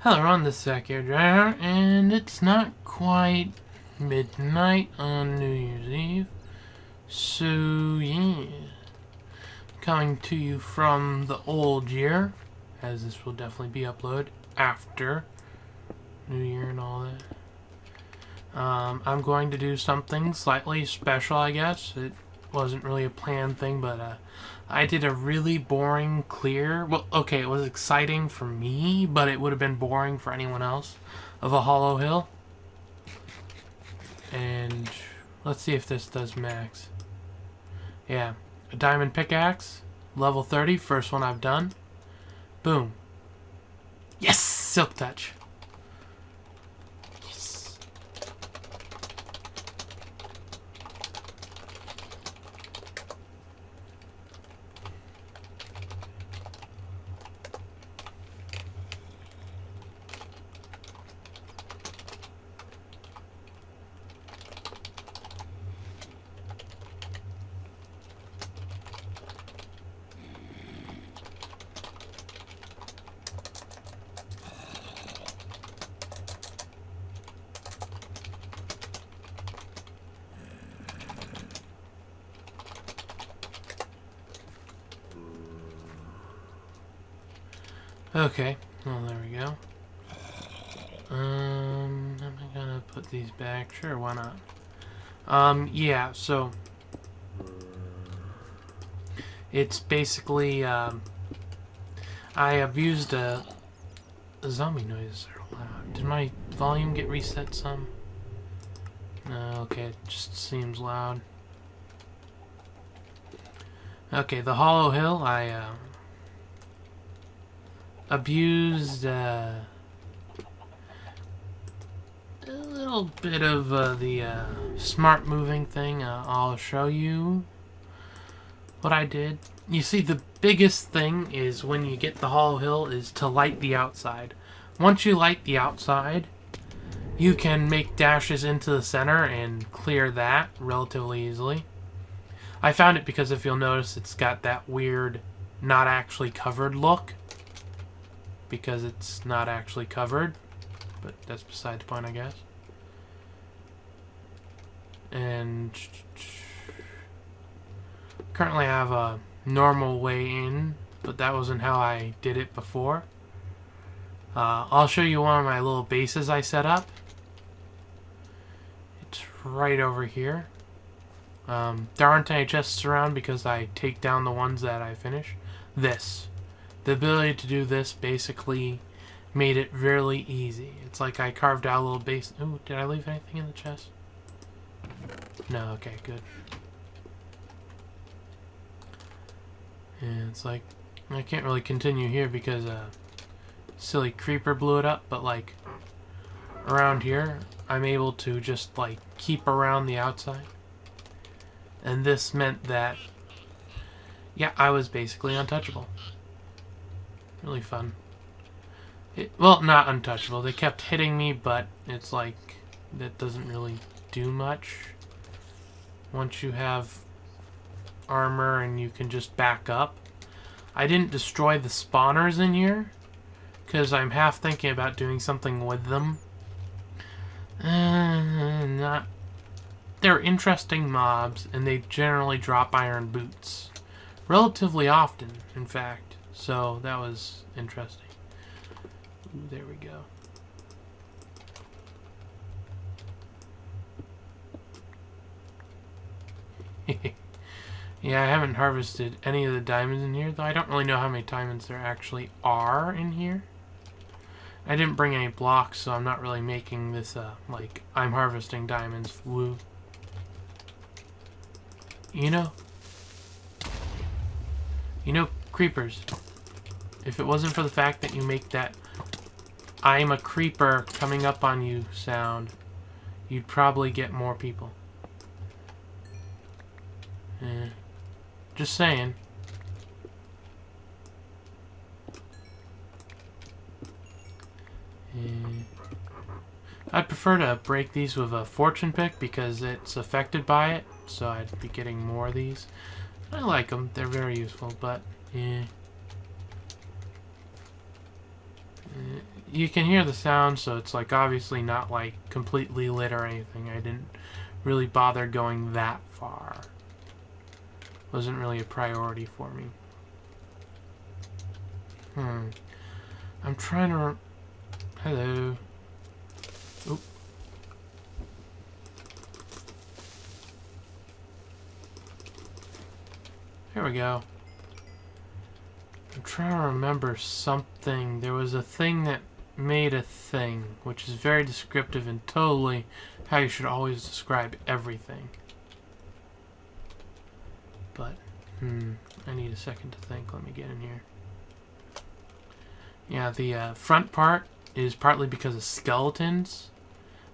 Hello, on the Second Driver, and it's not quite midnight on New Year's Eve. So, yeah. Coming to you from the old year, as this will definitely be uploaded after New Year and all that. I'm going to do something slightly special, I guess. It wasn't really a planned thing, but I did a really boring clear. Well, okay, it was exciting for me, but it would have been boring for anyone else, of a hollow hill. And let's see if this does max. Yeah, a diamond pickaxe, level 30, first one I've done. Boom. Yes! Silk touch. Yes. Okay, well there we go. Am I gonna put these back? Sure, why not? Yeah, so it's basically, I abused the zombie noises are loud. Did my volume get reset some? No, okay, it just seems loud. Okay, the hollow hill, I, abused a little bit of the smart moving thing. I'll show you what I did. You see, the biggest thing is when you get the hollow hill is to light the outside. Once you light the outside, you can make dashes into the center and clear that relatively easily. I found it because if you'll notice, it's got that weird not actually covered look. Because it's not actually covered, but that's beside the point, I guess. And currently I have a normal way in, but that wasn't how I did it before. I'll show you one of my little bases I set up. It's right over here. There aren't any chests around because I take down the ones that I finish. The ability to do this basically made it really easy. It's like I carved out a little base. Ooh, did I leave anything in the chest? No, okay, good. And it's like, I can't really continue here because silly creeper blew it up, but like around here, I'm able to just like keep around the outside. And this meant that, yeah, I was basically untouchable. Really fun. Well, not untouchable. They kept hitting me, but it's like that doesn't really do much. Once you have armor and you can just back up. I didn't destroy the spawners in here because I'm half thinking about doing something with them. They're interesting mobs, and they generally drop iron boots. Relatively often, in fact. So that was interesting. Ooh, there we go. Yeah, I haven't harvested any of the diamonds in here, though I don't really know how many diamonds there actually are in here. I didn't bring any blocks, so I'm not really making this, like, I'm harvesting diamonds. Woo. You know, creepers. If it wasn't for the fact that you make that I'm a creeper coming up on you sound, you'd probably get more people. Just saying. I'd prefer to break these with a fortune pick because it's affected by it, so I'd be getting more of these. I like them. They're very useful, but yeah. you can hear the sound, so it's like obviously not like completely lit or anything. I didn't really bother going that far. Wasn't really a priority for me. I'm trying to... Hello. Oop. Here we go. I'm trying to remember something. There was a thing that made a thing, which is very descriptive and totally how you should always describe everything. But, I need a second to think. Let me get in here. Yeah, the front part is partly because of skeletons,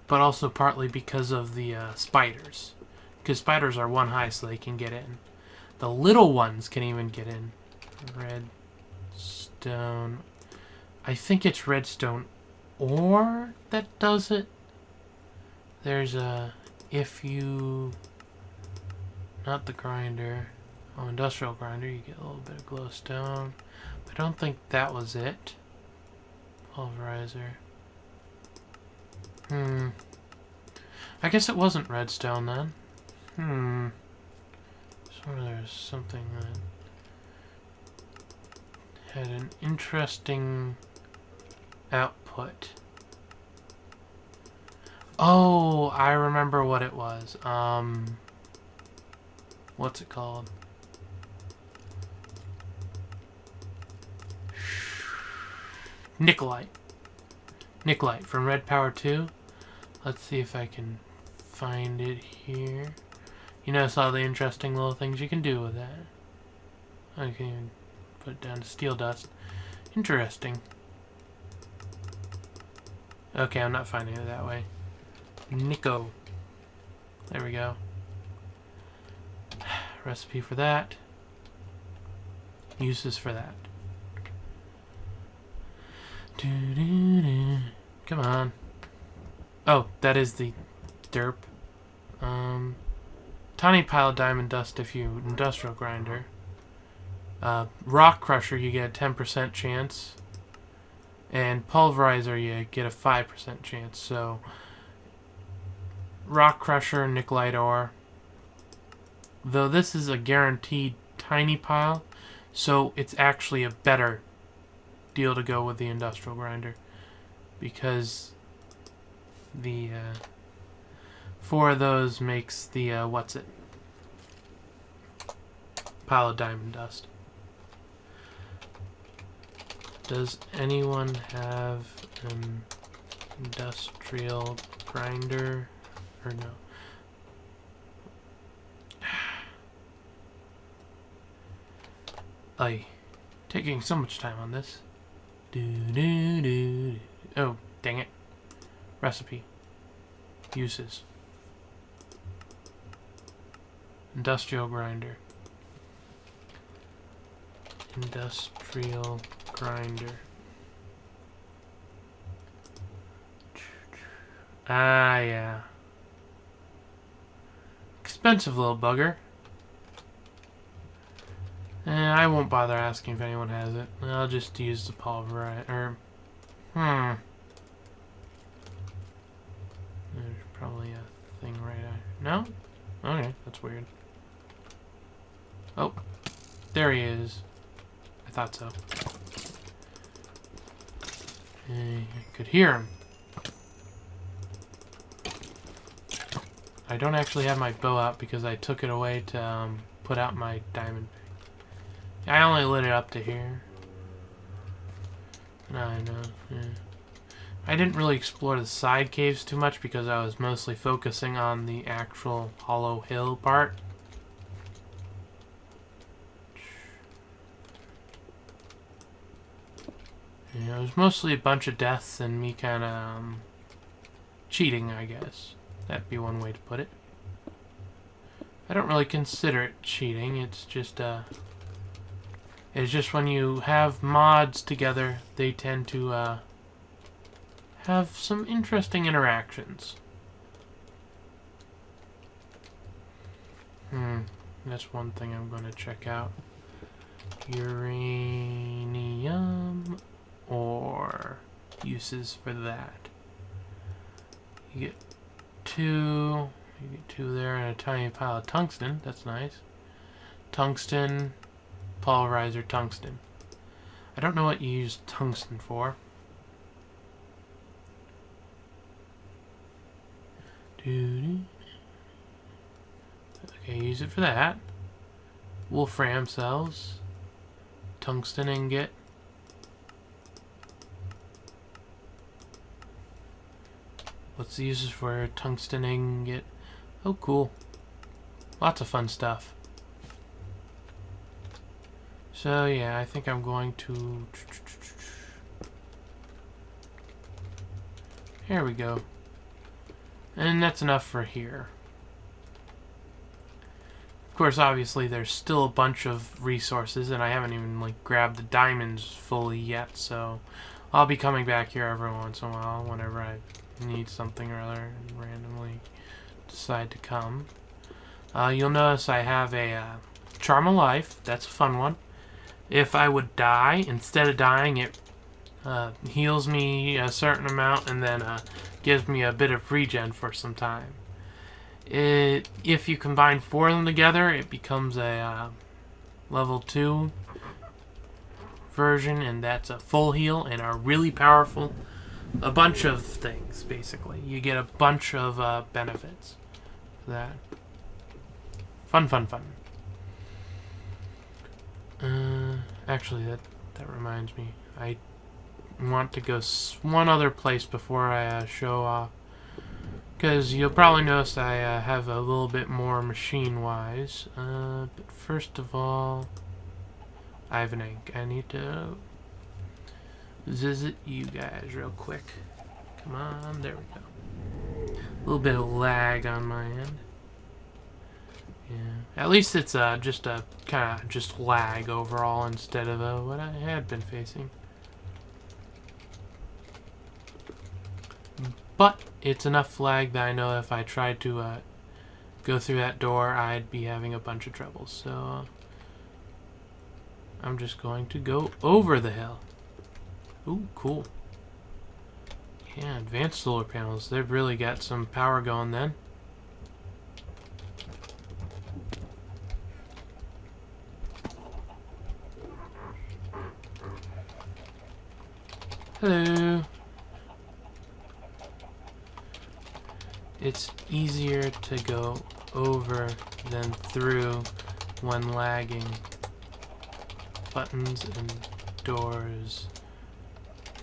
but also partly because of the spiders. Because spiders are one high, so they can get in. The little ones can even get in. Redstone. I think it's redstone ore that does it. There's a... If you... Not the grinder. Oh, industrial grinder. You get a little bit of glowstone. I don't think that was it. Pulverizer. I guess it wasn't redstone then. So there's something that had an interesting output. Oh, I remember what it was. What's it called? Nikolite. Nikolite from Red Power 2. Let's see if I can find it here. You notice all the interesting little things you can do with that. I can even put it down to steel dust. Interesting. Okay, I'm not finding it that way. Nico. There we go. Recipe for that. Uses for that. Come on. Oh, that is the derp. Tiny pile of diamond dust if you industrial grinder. Rock crusher, you get a 10% chance. And pulverizer, you get a 5% chance. So, rock crusher, nikolite ore. Though this is a guaranteed tiny pile, so it's actually a better deal to go with the industrial grinder, because the 4 of those makes the what's it, pile of diamond dust. Does anyone have an industrial grinder or no? Taking so much time on this. Oh, dang it. Recipe. Uses. Industrial grinder. Industrial grinder. Ah, yeah. Expensive little bugger. I won't bother asking if anyone has it. I'll just use the pulverizer. There's probably a thing right there. No? Okay, that's weird. Oh, there he is. I thought so. I could hear him. I don't actually have my bow out because I took it away to put out my diamond. I only lit it up to here. No, I know. Yeah. I didn't really explore the side caves too much because I was mostly focusing on the actual hollow hill part. Yeah, it was mostly a bunch of deaths and me kind of cheating, I guess. That'd be one way to put it. I don't really consider it cheating. It's just when you have mods together, they tend to have some interesting interactions. That's one thing I'm going to check out. Uranium ore. uses for that. You get two there and a tiny pile of tungsten. That's nice. Tungsten, polarizer, tungsten. I don't know what you use tungsten for. Okay, use it for that. Wolfram cells. Tungsten ingot. What's the uses for tungsten ingot? Oh, cool. Lots of fun stuff. So, yeah, I think I'm going to... Here we go. And that's enough for here. Of course, obviously, there's still a bunch of resources, and I haven't even, like, grabbed the diamonds fully yet, so I'll be coming back here every once in a while whenever I need something or other and randomly decide to come. You'll notice I have a Charm of Life. That's a fun one. If I would die, instead of dying, it heals me a certain amount and then gives me a bit of regen for some time. If you combine 4 of them together, it becomes a level 2 version, and that's a full heal and are really powerful. A bunch of things, basically. You get a bunch of benefits for that. Fun, fun, fun. Actually, that reminds me. I want to go one other place before I show off. Because you'll probably notice I have a little bit more machine-wise. But first of all, I have an ink. I need to visit you guys real quick. Come on, there we go. A little bit of lag on my end. Yeah, at least it's just a kind of just lag overall instead of what I had been facing. But it's enough lag that I know if I tried to go through that door, I'd be having a bunch of trouble. So I'm just going to go over the hill. Ooh, cool. Yeah, advanced solar panels. They've really got some power going then. Hello. It's easier to go over than through when lagging. Buttons and doors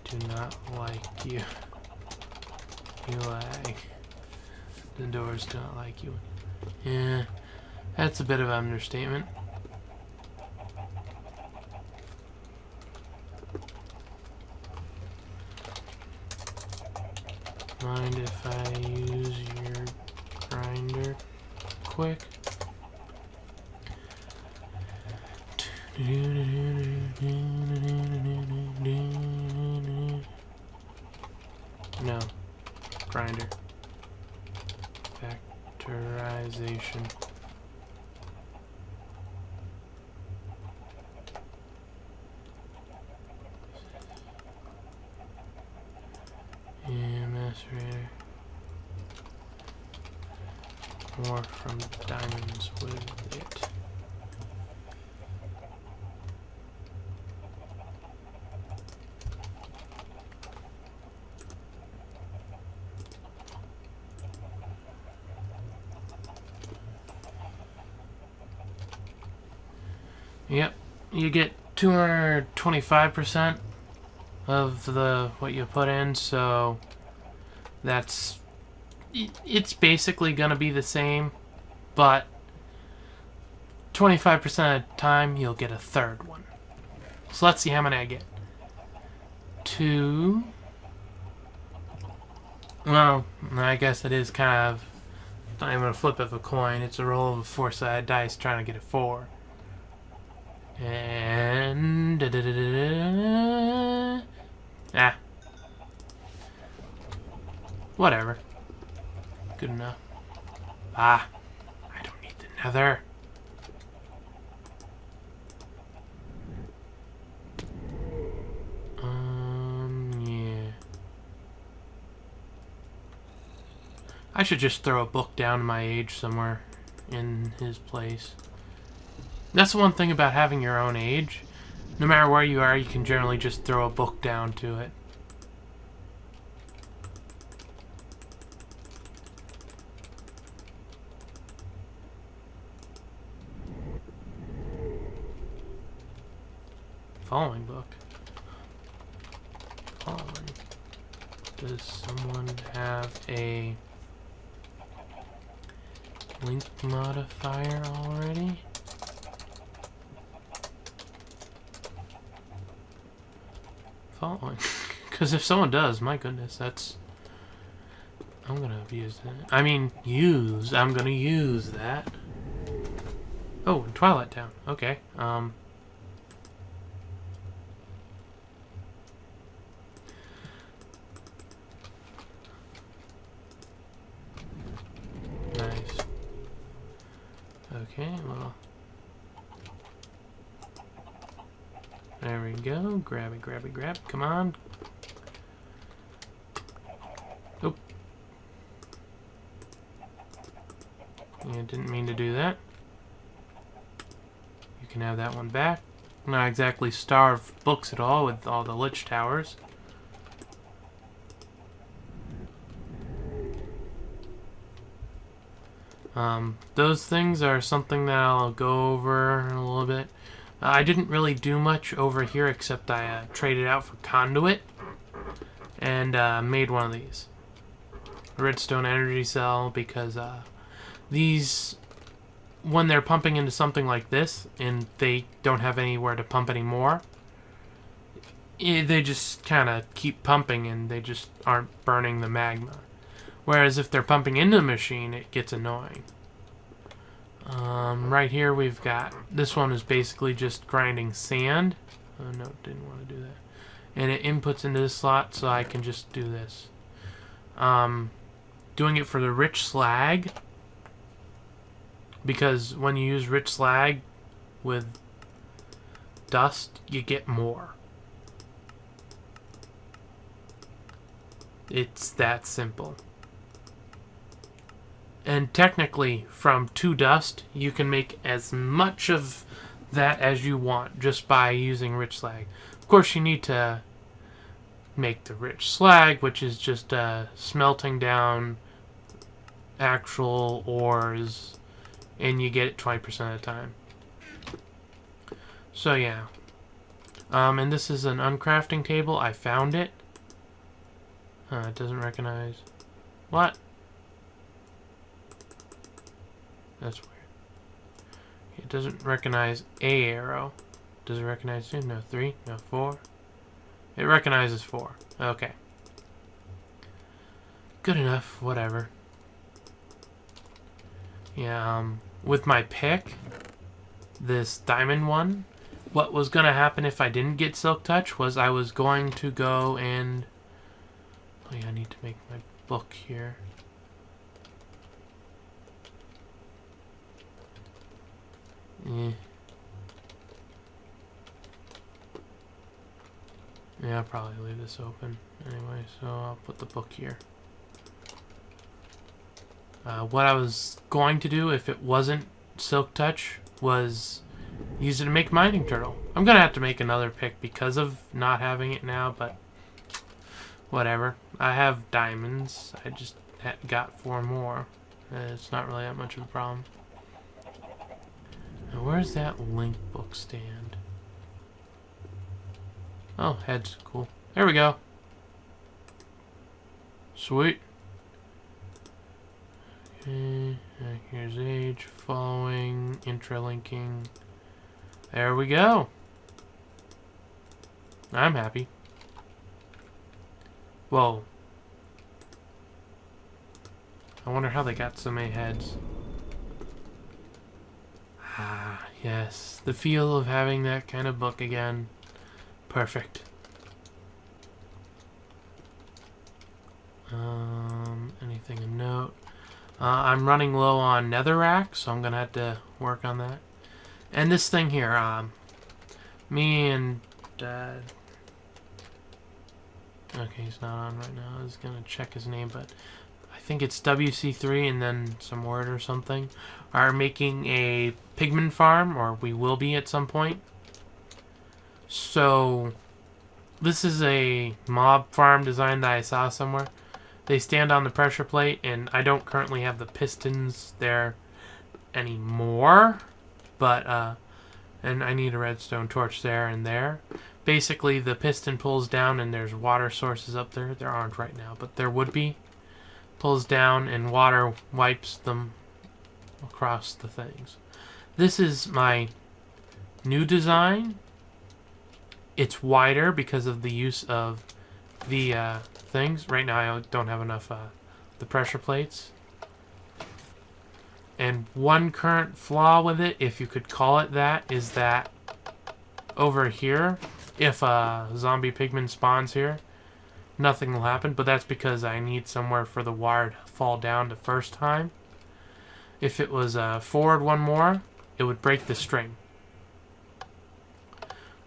do not like you. You lag. The doors do not like you. Yeah, that's a bit of an understatement. Mind if I use your grinder quick? No. Grinder. Factorization. Macerator. More from diamonds with it. Yep, you get 225% of what you put in, so it's basically gonna be the same, but 25% of the time you'll get a third one. So let's see how many I get. 2. Well, I guess it is kind of not even a flip of a coin. It's a roll of a 4-sided dice trying to get a 4. And whatever. Good enough. I don't need the nether. Yeah. I should just throw a book down to my age somewhere in his place. That's the one thing about having your own age. No matter where you are, you can generally just throw a book down to it. Following book. Following. Does someone have a link modifier already? Following. Because if someone does, my goodness, that's... I'm gonna abuse that. I mean, use. I'm gonna use that. Oh, in Twilight Town. Okay. Nice. Okay, well... There we go. Grab it, grab it, grab it. Come on. Oh. Yeah, didn't mean to do that. You can have that one back. Not exactly starved books at all with all the Lich Towers. Those things are something that I'll go over in a little bit. I didn't really do much over here except I traded out for conduit and made one of these. A redstone energy cell, because these, when they're pumping into something like this and they don't have anywhere to pump anymore, they just kind of keep pumping and they just aren't burning the magma. Whereas if they're pumping into the machine, it gets annoying. Right here we've got, this one is basically just grinding sand. Oh no, didn't want to do that. And it inputs into this slot, so I can just do this. Doing it for the rich slag, because when you use rich slag with dust, you get more. It's that simple. And technically, from 2 dust, you can make as much of that as you want just by using rich slag. Of course, you need to make the rich slag, which is just smelting down actual ores, and you get it 20% of the time. So yeah. And this is an uncrafting table. I found it. It doesn't recognize... What? That's weird. It doesn't recognize a arrow. Does it recognize 2? No, 3? No, 4? It recognizes 4. Okay. Good enough. Whatever. Yeah, with my pick, this diamond one, what was going to happen if I didn't get Silk Touch was I was going to go and... Oh yeah, I need to make my book here. Yeah, I'll probably leave this open anyway, so I'll put the book here. What I was going to do if it wasn't Silk Touch was use it to make mining turtle. I'm gonna have to make another pick because of not having it now, but whatever. I have diamonds. I just got 4 more. It's not really that much of a problem. Now, where's that link book stand? Oh, heads. Cool. There we go. Sweet. Okay. Here's age, following, intralinking. There we go. I'm happy. Whoa. I wonder how they got so many heads. Ah, yes. The feel of having that kind of book again. Perfect. Anything of note? I'm running low on netherrack, so I'm gonna have to work on that. And this thing here, me and okay, he's not on right now. I was gonna check his name, but I think it's WC3 and then some word or something, are making a pigman farm, or we will be at some point. So this is a mob farm design that I saw somewhere. They stand on the pressure plate, and I don't currently have the pistons there anymore, but and I need a redstone torch there and there. Basically, the piston pulls down and there's water sources up there. There aren't right now, but there would be. Pulls down and water wipes them across the things. This is my new design. It's wider because of the use of the things. Right now I don't have enough the pressure plates. And one current flaw with it, if you could call it that, is that over here, if a zombie pigman spawns here, nothing will happen, but that's because I need somewhere for the wire to fall down the first time. If it was forward one more, it would break the string.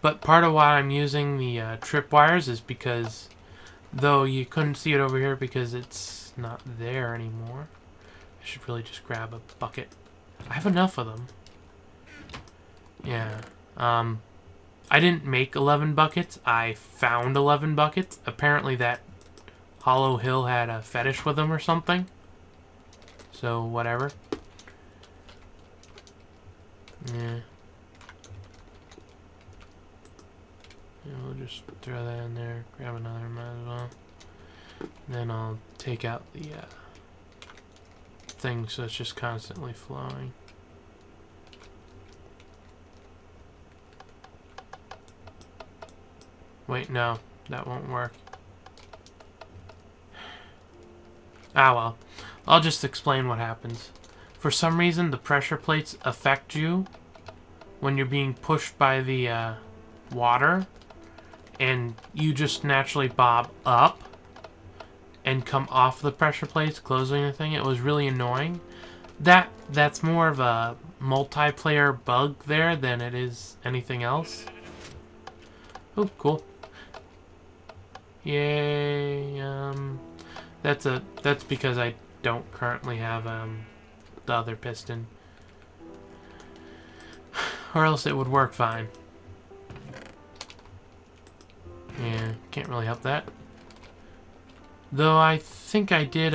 But part of why I'm using the tripwires is because, though you couldn't see it over here because it's not there anymore, I should really just grab a bucket. I have enough of them. Yeah. I didn't make 11 buckets. I found 11 buckets. Apparently that Hollow Hill had a fetish with them or something. So, whatever. Yeah. Yeah, we'll just throw that in there. Grab another, might as well. Then I'll take out the thing so it's just constantly flowing. Wait, no, that won't work. Ah well, I'll just explain what happens. For some reason, the pressure plates affect you when you're being pushed by the water, and you just naturally bob up and come off the pressure plates, closing the thing. It was really annoying. That's more of a multiplayer bug there than it is anything else. Oh, cool. Yay. That's because I don't currently have the other piston, or else it would work fine. Yeah, can't really help that. Though I think I did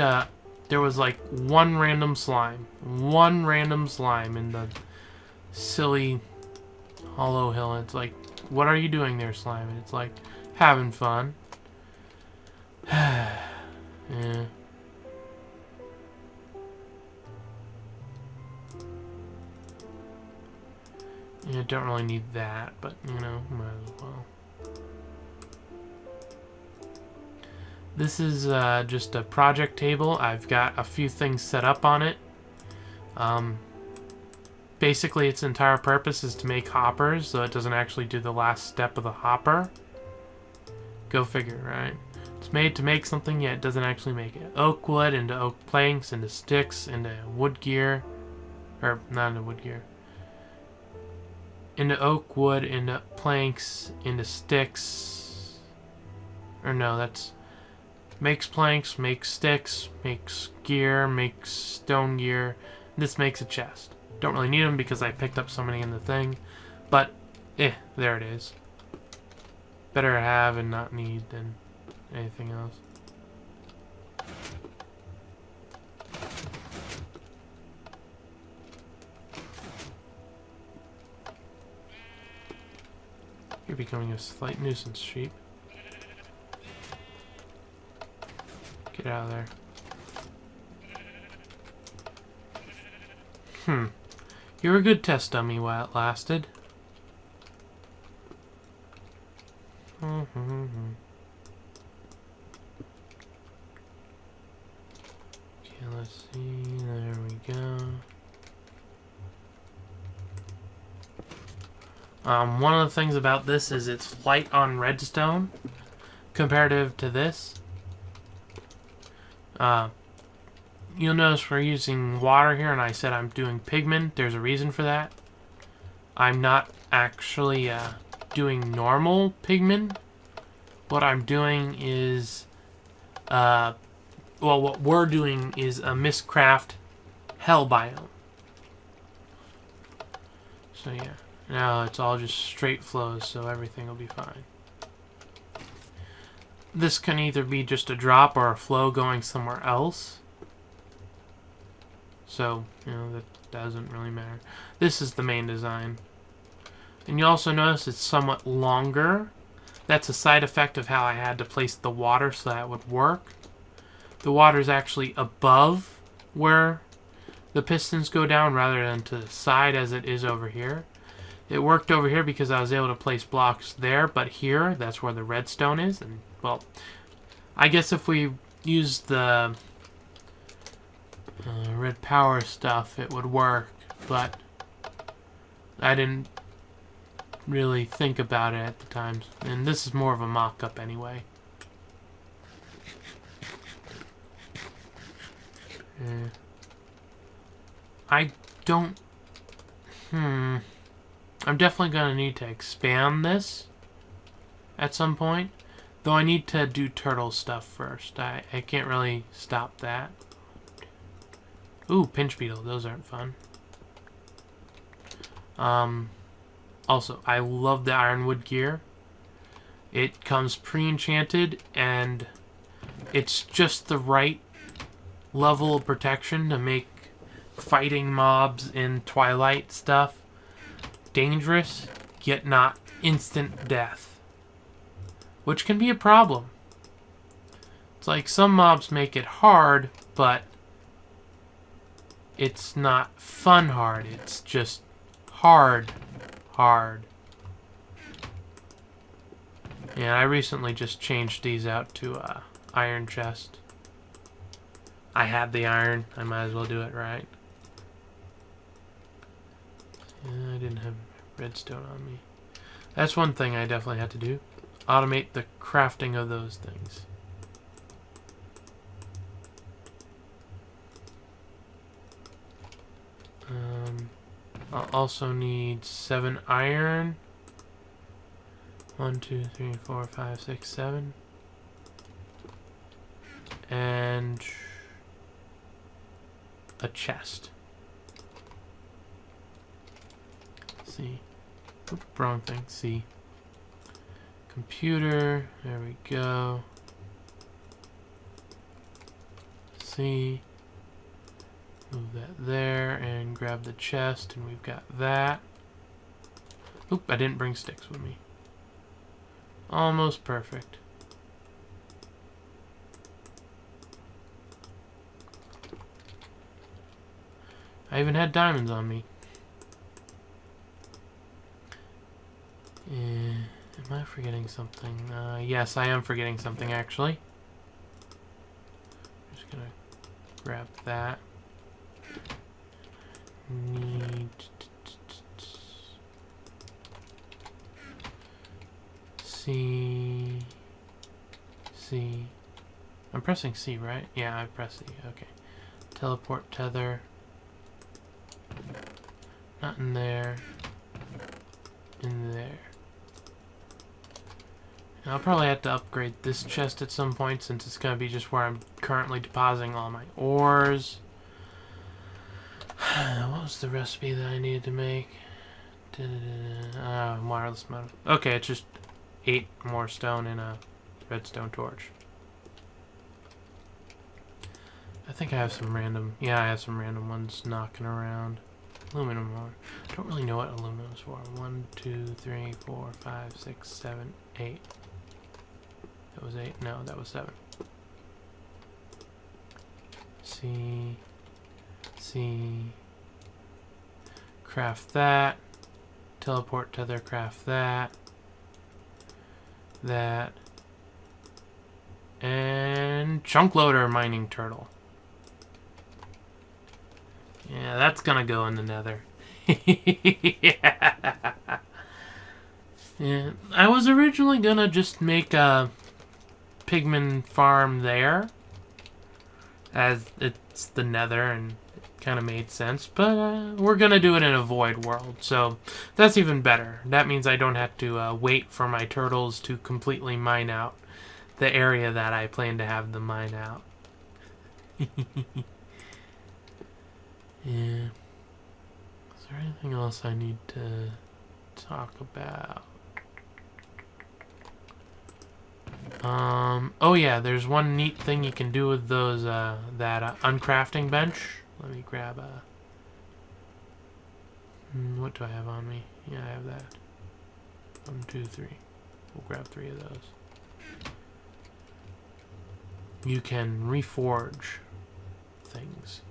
there was like one random slime in the silly Hollow Hill, and it's like, what are you doing there, slime? And it's like, having fun. Yeah. Yeah, don't really need that, but, you know, might as well. This is just a project table. I've got a few things set up on it. Basically, its entire purpose is to make hoppers, so it doesn't actually do the last step of the hopper. Go figure, right? It's made to make something, yet it doesn't actually make it. Oak wood into oak planks, into sticks, into wood gear. Or, not into wood gear. Into oak wood, into planks, into sticks. Or no, that's... Makes planks, makes sticks, makes gear, makes stone gear. This makes a chest. Don't really need them because I picked up so many in the thing. But, there it is. Better have and not need than anything else. You're becoming a slight nuisance, sheep. Get out of there. You were a good test dummy while it lasted. Okay, let's see. There we go. One of the things about this is it's light on redstone comparative to this. You'll notice we're using water here, and I said I'm doing pigment. There's a reason for that. I'm not actually doing normal pigment. What I'm doing is well, what we're doing is a Mistcraft hell biome. So yeah, now it's all just straight flows, so everything will be fine. This can either be just a drop or a flow going somewhere else. So, you know, that doesn't really matter. This is the main design. And you also notice it's somewhat longer. That's a side effect of how I had to place the water so that would work. The water is actually above where the pistons go down rather than to the side as it is over here. It worked over here because I was able to place blocks there, but here, that's where the redstone is. And, well, I guess if we use the red power stuff, it would work, but I didn't really think about it at the time. And this is more of a mock-up anyway. I don't... I'm definitely going to need to expand this at some point. Though I need to do turtle stuff first. I can't really stop that. Ooh, pinch beetle. Those aren't fun. Also, I love the ironwood gear. It comes pre-enchanted, and it's just the right level of protection to make fighting mobs in Twilight stuff dangerous, yet not instant death. Which can be a problem. It's like some mobs make it hard, but it's not fun hard. It's just hard. Yeah, I recently just changed these out to iron chest. I had the iron. I might as well do it right. Yeah, I didn't have redstone on me. That's one thing I definitely had to do. Automate the crafting of those things. I'll also need 7 iron. 1, 2, 3, 4, 5, 6, 7. And a chest. C. Oop, wrong thing. C. Computer. There we go. C. Move that there and grab the chest, and we've got that. Oop, I didn't bring sticks with me. Almost perfect. I even had diamonds on me. Am I forgetting something? Yes, I am forgetting something, actually. I'm just gonna grab that. Need... C... C... I'm pressing C, right? Yeah, I press C. Okay. Teleport tether. Not in there. In there. And I'll probably have to upgrade this chest at some point since it's going to be just where I'm currently depositing all my ores. What was the recipe that I needed to make? Wireless motor. Okay, it's just 8 more stone and a redstone torch. I think I have some random... Yeah, I have some random ones knocking around. Aluminum ore. I don't really know what aluminum is for. 1, 2, 3, 4, 5, 6, 7, 8. That was 8? No, that was 7. C. Craft that. Teleport tether, craft that. That. And chunk loader mining turtle. Yeah, that's gonna go in the nether. Yeah. Yeah. I was originally gonna just make a pigman farm there, as it's the nether and it kind of made sense, but we're gonna do it in a void world, so that's even better. That means I don't have to wait for my turtles to completely mine out the area that I plan to have them mine out. Yeah. Is there anything else I need to talk about? Oh yeah, there's one neat thing you can do with those, that uncrafting bench. Let me grab a... what do I have on me? Yeah, I have that. 1, 2, 3. We'll grab 3 of those. You can reforge things.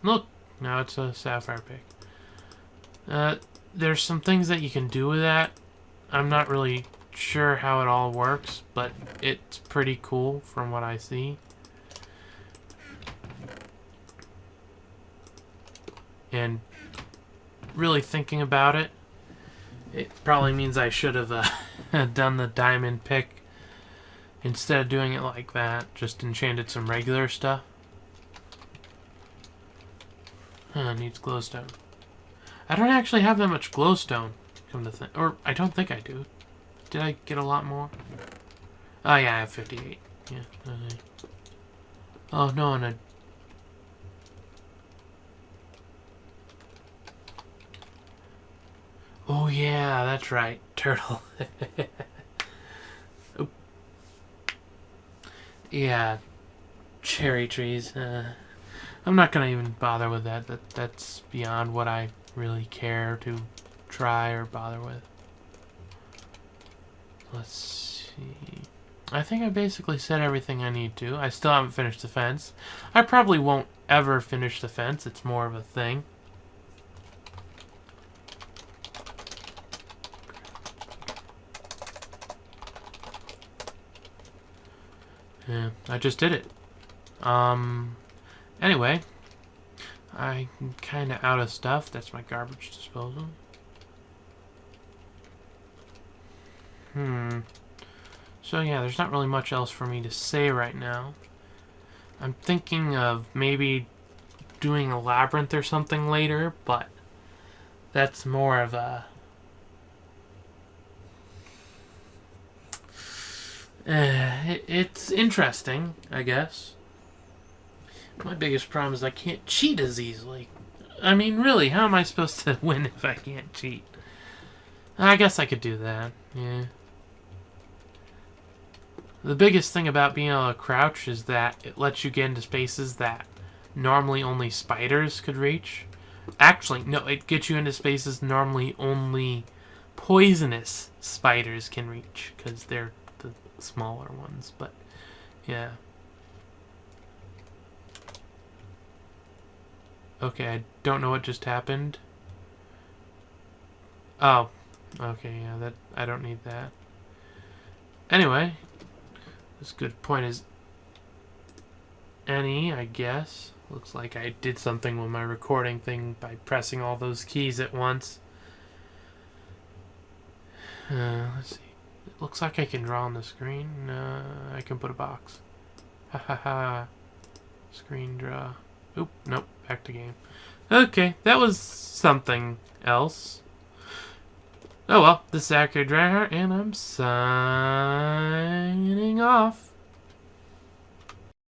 Look! Now it's a sapphire pick. There's some things that you can do with that. I'm not really sure how it all works, but it's pretty cool from what I see. And really thinking about it, it probably means I should have done the diamond pick instead of doing it like that. Just enchanted some regular stuff. Needs glowstone. I don't actually have that much glowstone, come to think. Or, I don't think I do. Did I get a lot more? Oh, yeah, I have 58. Yeah. Okay. Oh, no, and I... Oh, yeah, that's right. Turtle. Oop. Yeah. Cherry trees. I'm not going to even bother with that. That's beyond what I really care to try or bother with. Let's see. I think I basically said everything I need to. I still haven't finished the fence. I probably won't ever finish the fence. It's more of a thing. Yeah, I just did it. Anyway, I'm kind of out of stuff. That's my garbage disposal. So yeah, there's not really much else for me to say right now. I'm thinking of maybe doing a labyrinth or something later, but that's more of a... it's interesting, I guess. My biggest problem is I can't cheat as easily. I mean, really, how am I supposed to win if I can't cheat? I guess I could do that, yeah. The biggest thing about being able to crouch is that it lets you get into spaces that normally only spiders could reach. Actually, no, it gets you into spaces normally only poisonous spiders can reach, because they're the smaller ones, but yeah. Okay, I don't know what just happened. Oh, okay, yeah, that I don't need that. Anyway, this good point is any, I guess. Looks like I did something with my recording thing by pressing all those keys at once. Let's see. It looks like I can draw on the screen. I can put a box. Ha ha ha. Screen draw. Oop, nope, back to game. Okay, that was something else. Oh well, this is Accurate Dryheart, and I'm signing off.